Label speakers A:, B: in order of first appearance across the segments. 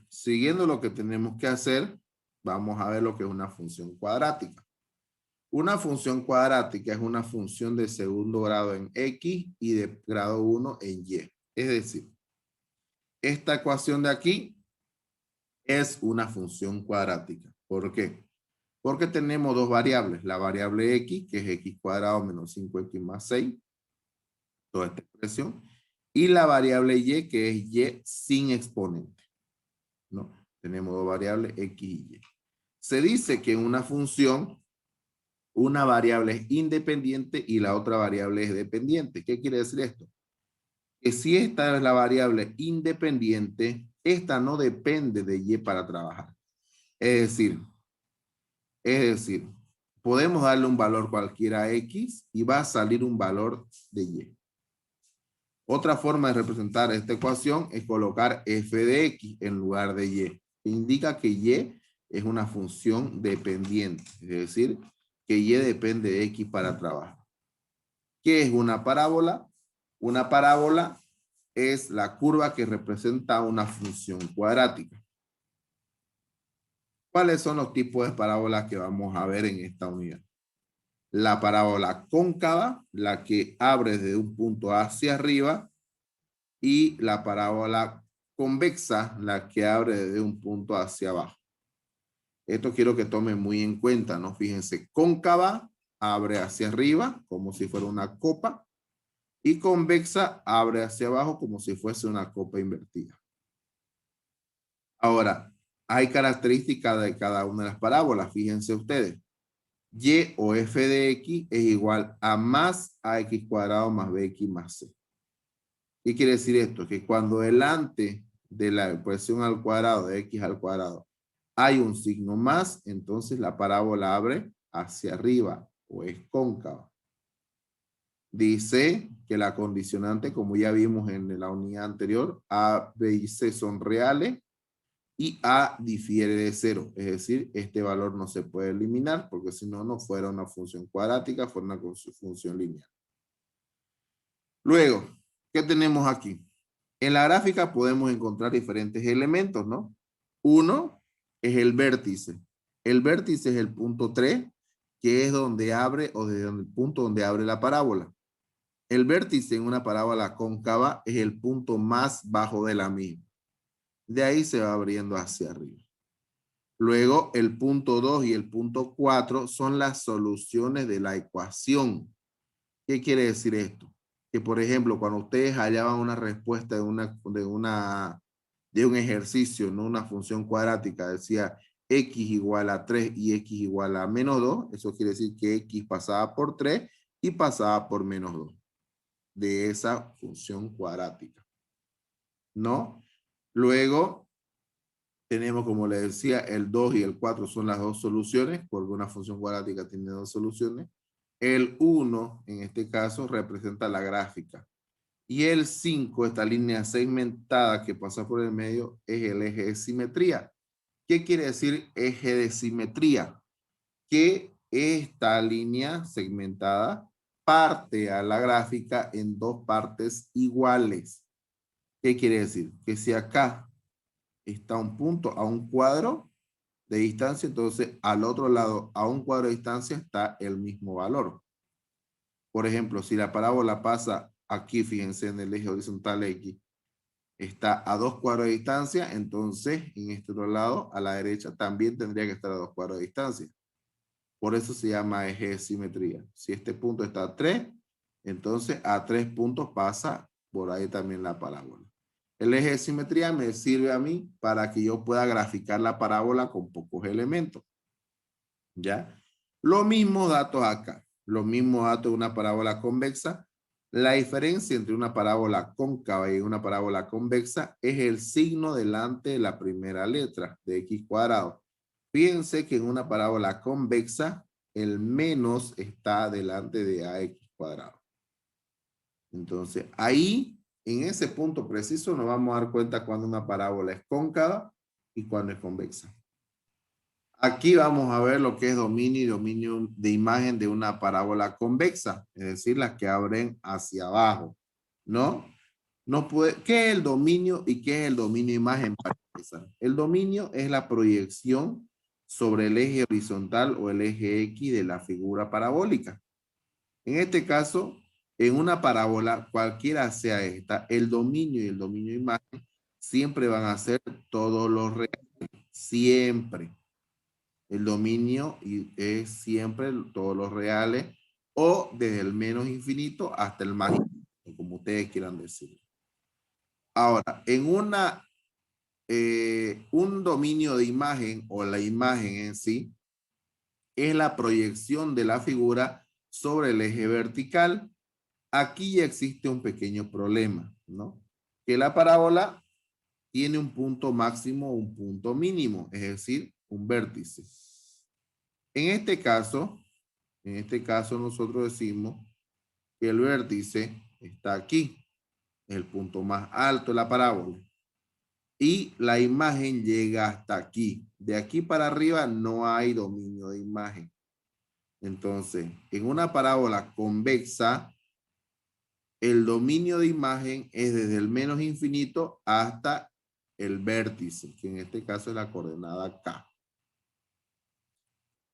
A: Siguiendo lo que tenemos que hacer, vamos a ver lo que es una función cuadrática. Una función cuadrática es una función de segundo grado en X y de grado 1 en Y. Es decir, esta ecuación de aquí es una función cuadrática. ¿Por qué? Porque tenemos dos variables. La variable X, que es X cuadrado menos 5X más 6, toda esta expresión, y la variable Y, que es Y sin exponente, ¿no? Tenemos dos variables X y Y. Se dice que en una función, una variable es independiente y la otra variable es dependiente. ¿Qué quiere decir esto? Que si esta es la variable independiente, esta no depende de Y para trabajar. Es decir, podemos darle un valor cualquiera a X y va a salir un valor de Y. Otra forma de representar esta ecuación es colocar f de X en lugar de Y. Indica que Y es una función dependiente, es decir, que Y depende de X para trabajar. ¿Qué es una parábola? Una parábola es la curva que representa una función cuadrática. ¿Cuáles son los tipos de parábolas que vamos a ver en esta unidad? La parábola cóncava, la que abre de un punto hacia arriba, y la parábola convexa, la que abre de un punto hacia abajo. Esto quiero que tomen muy en cuenta, ¿no? Fíjense, cóncava abre hacia arriba como si fuera una copa y convexa abre hacia abajo como si fuese una copa invertida. Ahora, hay características de cada una de las parábolas, fíjense ustedes. Y o f de X es igual a más ax cuadrado más bx más c. ¿Qué quiere decir esto? Que cuando delante de la expresión al cuadrado de X al cuadrado hay un signo más, entonces la parábola abre hacia arriba o es cóncava. Dice que la condicionante, como ya vimos en la unidad anterior, A, B y C son reales y A difiere de 0. Es decir, este valor no se puede eliminar porque si no, no fuera una función cuadrática, fuera una función lineal. Luego, ¿qué tenemos aquí? En la gráfica podemos encontrar diferentes elementos, ¿no? Uno es el vértice. El vértice es el punto 3, que es donde abre o desde el punto donde abre la parábola. El vértice en una parábola cóncava es el punto más bajo de la misma. De ahí se va abriendo hacia arriba. Luego, el punto 2 y el punto 4 son las soluciones de la ecuación. ¿Qué quiere decir esto? Que, por ejemplo, cuando ustedes hallaban una respuesta de un ejercicio, no una función cuadrática, decía x igual a 3 y x igual a menos 2, eso quiere decir que x pasaba por 3 y pasaba por menos 2 de esa función cuadrática, ¿no? Luego tenemos, como les decía, el 2 y el 4 son las dos soluciones, porque una función cuadrática tiene dos soluciones. El 1, en este caso, representa la gráfica. Y el 5, esta línea segmentada que pasa por el medio, es el eje de simetría. ¿Qué quiere decir eje de simetría? Que esta línea segmentada parte a la gráfica en dos partes iguales. ¿Qué quiere decir? Que si acá está un punto a un cuadro de distancia, entonces al otro lado a un cuadro de distancia está el mismo valor. Por ejemplo, si la parábola pasa aquí, fíjense en el eje horizontal X, está a 2 cuadros de distancia, entonces en este otro lado, a la derecha, también tendría que estar a 2 cuadros de distancia. Por eso se llama eje de simetría. Si este punto está a 3, entonces a 3 puntos pasa por ahí también la parábola. El eje de simetría me sirve a mí para que yo pueda graficar la parábola con pocos elementos. ¿Ya? Los mismos datos acá. Los mismos datos de una parábola convexa. La diferencia entre una parábola cóncava y una parábola convexa es el signo delante de la primera letra de x cuadrado. Fíjense que en una parábola convexa el menos está delante de ax cuadrado. Entonces ahí, en ese punto preciso, nos vamos a dar cuenta cuando una parábola es cóncava y cuando es convexa. Aquí vamos a ver lo que es dominio y dominio de imagen de una parábola convexa, es decir, las que abren hacia abajo, ¿no? ¿Qué es el dominio y qué es el dominio imagen para empezar? El dominio es la proyección sobre el eje horizontal o el eje X de la figura parabólica. En este caso, en una parábola, cualquiera sea esta, el dominio y el dominio imagen siempre van a ser todos los reales. Siempre. El dominio es siempre todos los reales o desde el menos infinito hasta el más infinito, como ustedes quieran decir. Ahora, en un dominio de imagen o la imagen en sí es la proyección de la figura sobre el eje vertical. Aquí ya existe un pequeño problema, ¿no? Que la parábola tiene un punto máximo o un punto mínimo, es decir, un vértice. En este caso nosotros decimos que el vértice está aquí, el punto más alto de la parábola. Y la imagen llega hasta aquí. De aquí para arriba no hay dominio de imagen. Entonces, en una parábola convexa, el dominio de imagen es desde el menos infinito hasta el vértice, que en este caso es la coordenada K.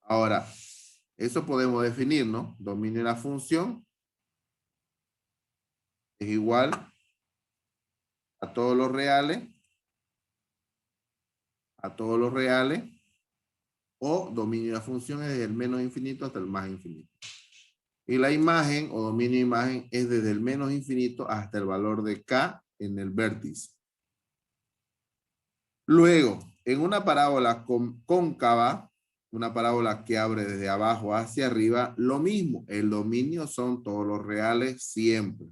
A: Ahora, eso podemos definir, ¿no? Dominio de la función es igual a todos los reales, o dominio de la función es desde el menos infinito hasta el más infinito. Y la imagen o dominio de imagen es desde el menos infinito hasta el valor de K en el vértice. Luego, en una parábola cóncava, una parábola que abre desde abajo hacia arriba, lo mismo, el dominio son todos los reales siempre.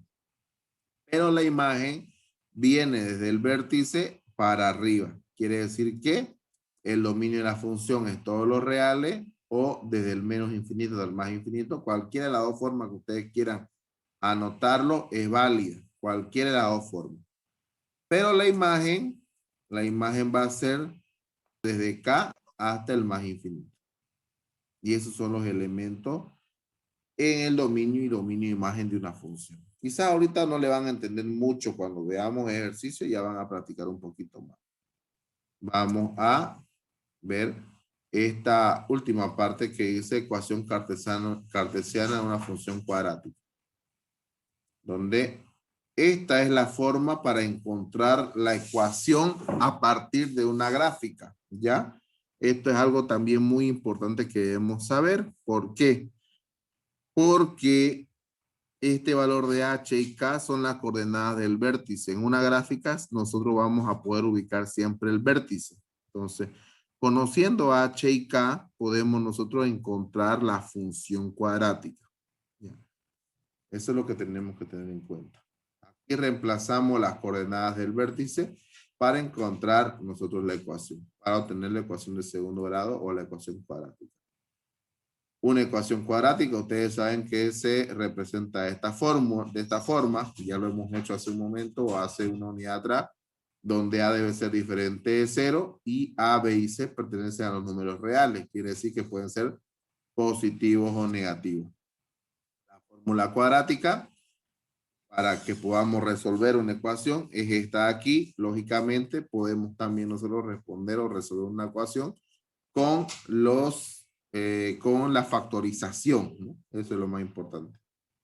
A: Pero la imagen viene desde el vértice para arriba. Quiere decir que el dominio de la función es todos los reales o desde el menos infinito al más infinito. Cualquiera de las dos formas que ustedes quieran anotarlo es válida. Cualquiera de las dos formas. Pero la imagen va a ser desde K hasta el más infinito. Y esos son los elementos en el dominio y dominio de imagen de una función. Quizás ahorita no le van a entender mucho cuando veamos ejercicio, ya van a practicar un poquito más. Vamos a ver esta última parte que dice ecuación cartesiana de una función cuadrática, donde esta es la forma para encontrar la ecuación a partir de una gráfica, ¿ya? Esto es algo también muy importante que debemos saber. ¿Por qué? Porque este valor de H y K son las coordenadas del vértice. En una gráfica nosotros vamos a poder ubicar siempre el vértice. Entonces, conociendo H y K, podemos nosotros encontrar la función cuadrática. Eso es lo que tenemos que tener en cuenta. Aquí reemplazamos las coordenadas del vértice para encontrar nosotros la ecuación, para obtener la ecuación de segundo grado o la ecuación cuadrática. Una ecuación cuadrática, ustedes saben que se representa de esta forma, ya lo hemos hecho hace un momento o hace una unidad atrás, donde A debe ser diferente de 0 y A, B y C pertenecen a los números reales, quiere decir que pueden ser positivos o negativos. La fórmula cuadrática para que podamos resolver una ecuación es esta aquí. Lógicamente podemos también nosotros responder o resolver una ecuación con con la factorización, ¿no? Eso es lo más importante.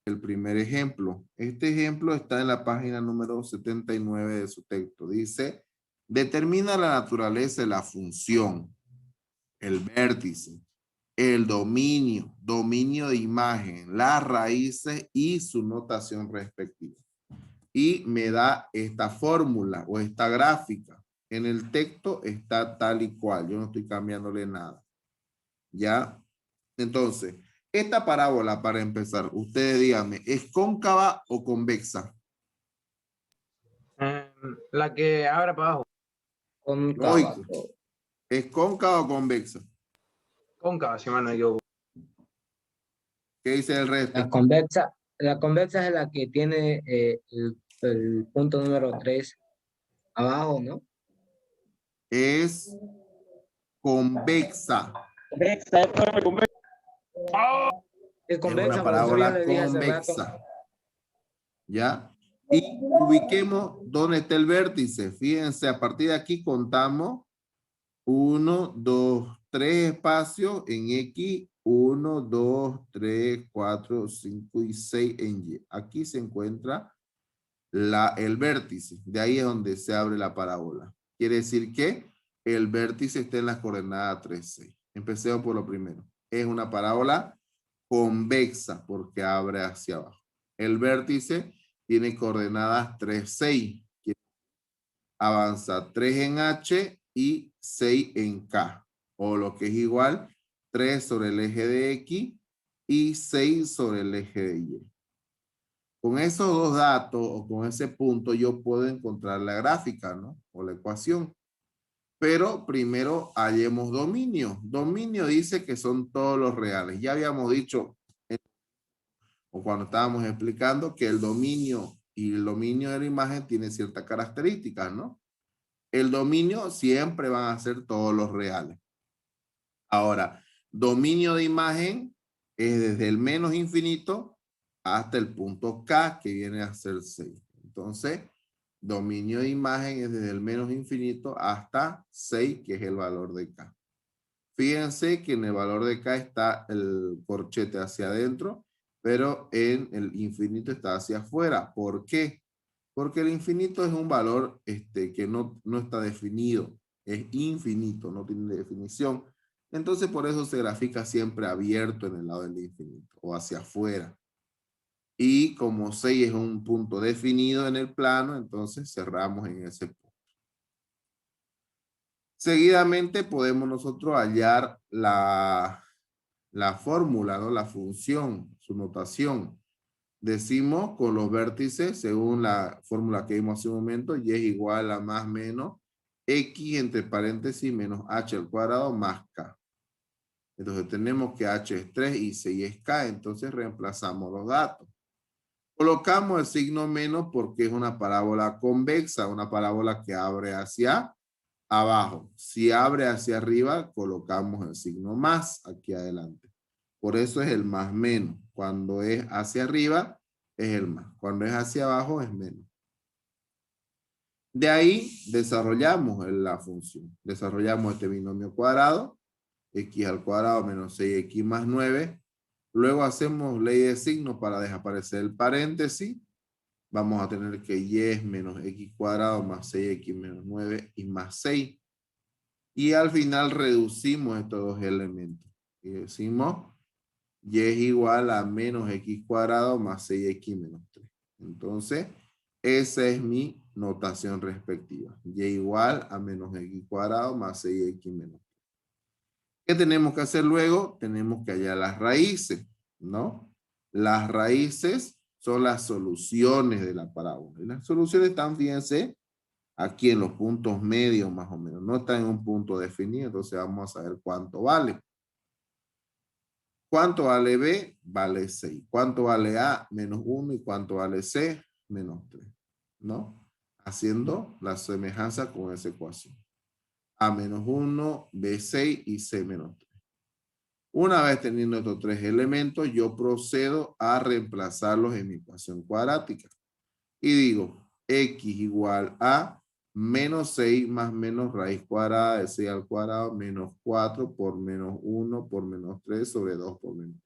A: El primer ejemplo. Este ejemplo está en la página número 79 de su texto. Dice, determina la naturaleza de la función, el vértice, el dominio de imagen, las raíces y su notación respectiva. Y me da esta fórmula o esta gráfica. En el texto está tal y cual. Yo no estoy cambiándole nada. ¿Ya? Entonces, esta parábola, para empezar, ustedes díganme, ¿es cóncava o convexa?
B: La que abre para abajo.
C: Cóncava.
A: ¿Es cóncava o convexa?
B: Cóncava, si mal no me equivoco.
A: ¿Qué dice el resto?
C: La convexa es la que tiene el punto número 3 abajo, ¿no?
A: Es convexa.
C: Es
A: Es
C: convexa,
A: una
C: por eso yo
A: parábola
C: le dije hace rato.
A: convexa. ¿Ya? Y ubiquemos dónde está el vértice. Fíjense, a partir de aquí contamos 1, 2, 3 espacios en X, 1, 2, 3, 4, 5 y 6 en Y. Aquí se encuentra el vértice. De ahí es donde se abre la parábola. Quiere decir que el vértice está en las coordenadas 3, 6. Empecemos por lo primero. Es una parábola convexa porque abre hacia abajo. El vértice tiene coordenadas 3, 6. Avanza 3 en H y 6 en K. O lo que es igual, 3 sobre el eje de X y 6 sobre el eje de Y. Con esos dos datos o con ese punto yo puedo encontrar la gráfica, ¿no? O la ecuación. Pero primero hallemos dominio. Dominio dice que son todos los reales. Ya habíamos dicho, o cuando estábamos explicando, que el dominio y el dominio de la imagen tiene ciertas características, ¿no? El dominio siempre van a ser todos los reales. Ahora, dominio de imagen es desde el menos infinito hasta el punto K, que viene a ser 6. Entonces, dominio de imagen es desde el menos infinito hasta 6, que es el valor de K. Fíjense que en el valor de K está el corchete hacia adentro, pero en el infinito está hacia afuera. ¿Por qué? Porque el infinito es un valor que no está definido. Es infinito, no tiene definición. Entonces, por eso se grafica siempre abierto en el lado del infinito o hacia afuera. Y como 6 es un punto definido en el plano, entonces cerramos en ese punto. Seguidamente podemos nosotros hallar la fórmula, ¿no? La función, su notación. Decimos con los vértices, según la fórmula que vimos hace un momento, y es igual a más menos X entre paréntesis menos H al cuadrado más K. Entonces tenemos que H es 3 y 6 es K, entonces reemplazamos los datos. Colocamos el signo menos porque es una parábola convexa, una parábola que abre hacia abajo. Si abre hacia arriba, colocamos el signo más aquí adelante. Por eso es el más menos. Cuando es hacia arriba, es el más. Cuando es hacia abajo, es menos. De ahí desarrollamos la función. Desarrollamos este binomio cuadrado, x al cuadrado menos 6x más 9. Luego hacemos ley de signos para desaparecer el paréntesis. Vamos a tener que y es menos x cuadrado más 6x menos 9 y más 6. Y al final reducimos estos dos elementos. Y decimos y es igual a menos x cuadrado más 6x menos 3. Entonces, esa es mi notación respectiva. Y igual a menos x cuadrado más 6x menos 3. ¿Qué tenemos que hacer luego? Tenemos que hallar las raíces, ¿no? Las raíces son las soluciones de la parábola. Y las soluciones están, fíjense, aquí en los puntos medios más o menos. No están en un punto definido, entonces vamos a saber cuánto vale. ¿Cuánto vale B? Vale 6. ¿Cuánto vale A? Menos 1. ¿Y cuánto vale C? Menos 3. ¿No? Haciendo la semejanza con esa ecuación. A menos 1, B 6 y C menos 3. Una vez teniendo estos tres elementos, yo procedo a reemplazarlos en mi ecuación cuadrática. Y digo, X igual a menos 6 más menos raíz cuadrada de 6 al cuadrado menos 4 por menos 1 por menos 3 sobre 2 por menos 1.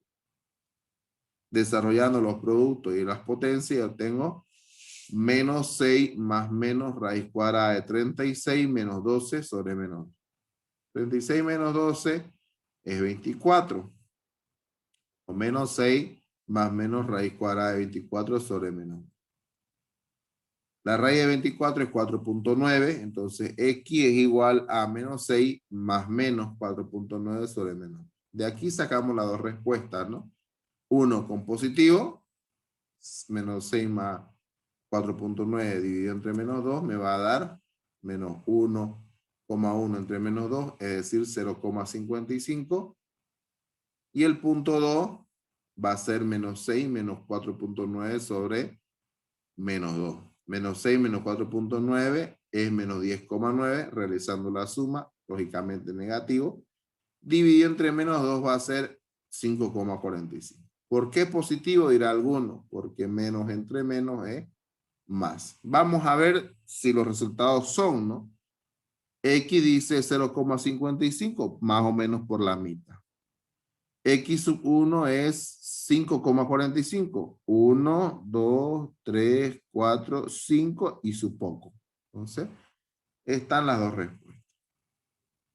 A: Desarrollando los productos y las potencias, yo tengo menos 6 más menos raíz cuadrada de 36 menos 12 sobre menos 2. 36 menos 12 es 24. O menos 6 más menos raíz cuadrada de 24 sobre menos 2. La raíz de 24 es 4.9, entonces X es igual a menos 6 más menos 4.9 sobre menos 2. De aquí sacamos las dos respuestas, ¿no? Uno con positivo, menos 6 más 4.9 dividido entre menos 2 me va a dar menos 1,1 entre menos 2, es decir, 0,55. Y el punto 2 va a ser menos 6 menos 4.9 sobre menos 2. Menos 6 menos 4.9 es menos 10,9. Realizando la suma, lógicamente negativo. Dividido entre menos 2 va a ser 5,45. ¿Por qué positivo? Dirá alguno. Porque menos entre menos es más. Vamos a ver si los resultados son, ¿no? X dice 0,55, más o menos por la mitad. X sub 1 es 5,45. 1, 2, 3, 4, 5 y su poco. Entonces, están las dos respuestas.